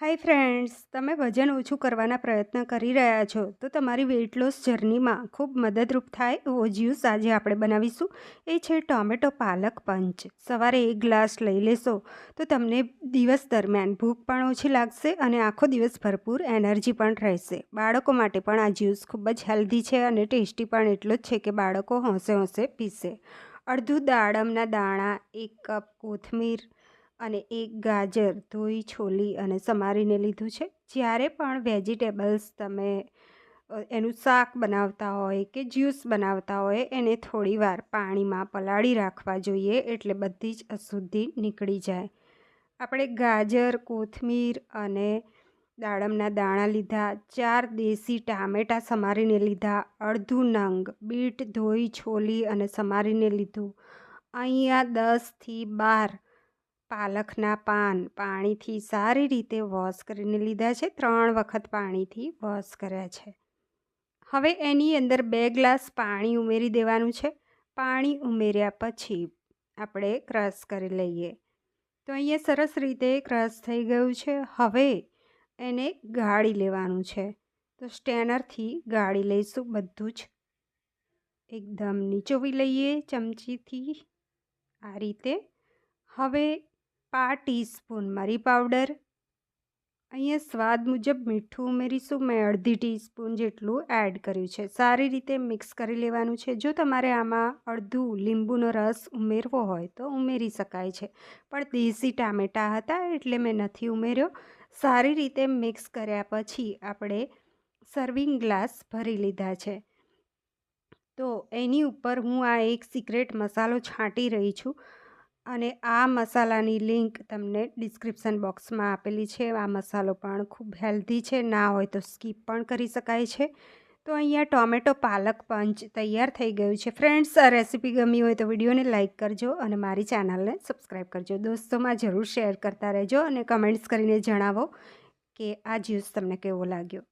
Hi friends, તમે વજન ઓછું કરવાના પ્રયત્ન કરી રહ્યા છો તો તમારી વેઇટ લોસ જર્નીમાં ખૂબ મદદરૂપ થાય એવો જ્યુસ આજે આપણે બનાવીશું. એ છે ટોમેટો પાલક પંચ. સવારે 1 ગ્લાસ લઈ લેશો તો તમને દિવસ દરમિયાન ભૂખ પણ ઓછી લાગશે અને આખો દિવસ ભરપૂર એનર્જી પણ રહેશે. બાળકો માટે પણ આ જ્યુસ ખૂબ જ હેલ્ધી છે અને ટેસ્ટી પણ એટલો જ છે કે બાળકો હોંશે હોંશે પીશે. અડધું દાડમના દાણા, 1 કપ કોથમીર અને 1 ગાજર ધોઈ છોલી અને સમારીને લીધું છે. જ્યારે પણ વેજીટેબલ્સ તમે એનું શાક બનાવતા હોય કે જ્યુસ બનાવતા હોય એને થોડીવાર પાણીમાં પલાળી રાખવા જોઈએ, એટલે બધી જ અશુદ્ધિ નીકળી જાય. આપણે ગાજર, કોથમીર અને દાડમના દાણા લીધા, 4 દેશી ટામેટાં સમારીને લીધા, અડધું નંગ બીટ ધોઈ છોલી અને સમારીને લીધું. અહીંયા 10થી 12 પાલકના પાન પાણીથી સારી રીતે વોશ કરીને લીધા છે. 3 વખત પાણીથી વોશ કર્યા છે. હવે એની અંદર 2 ગ્લાસ પાણી ઉમેરી દેવાનું છે. પાણી ઉમેર્યા પછી આપણે ક્રશ કરી લઈએ. તો અહીંયા સરસ રીતે ક્રશ થઈ ગયું છે. હવે એને ગાળી લેવાનું છે. તો સ્ટેનરથી ગાળી લઈશું. બધું જ એકદમ નીચોવી લઈએ ચમચીથી આ રીતે. હવે 1/2 ટીસ્પૂન મરી પાવડર, અહીંયા સ્વાદ મુજબ મીઠું ઉમેરીશું. મેં અડધી ટીસ્પૂન જેટલું એડ કર્યું છે. સારી રીતે મિક્સ કરી લેવાનું છે. જો તમારે આમાં અડધું લીંબુનો રસ ઉમેરવો હોય તો ઉમેરી શકાય છે, પણ દેશી ટામેટાં હતા એટલે મેં નથી ઉમેર્યો. સારી રીતે મિક્સ કર્યા પછી આપણે સર્વિંગ ગ્લાસ ભરી લીધા છે. તો એની ઉપર હું આ એક સિક્રેટ મસાલો છાંટી રહી છું અને આ મસાલાની લિંક તમને ડિસ્ક્રિપ્શન બોક્સમાં આપેલી છે. આ મસાલો પણ ખૂબ હેલ્ધી છે, ના હોય તો સ્કીપ પણ કરી શકાય છે. તો અહીંયા ટોમેટો પાલક પંચ તૈયાર થઈ ગયું છે. ફ્રેન્ડ્સ, આ રેસીપી ગમી હોય તો વિડીયોને લાઇક કરજો અને મારી ચેનલને સબસ્ક્રાઈબ કરજો. દોસ્તોમાં જરૂર શેર કરતા રહેજો અને કમેન્ટ્સ કરીને જણાવો કે આ જ્યુસ તમને કેવો લાગ્યો.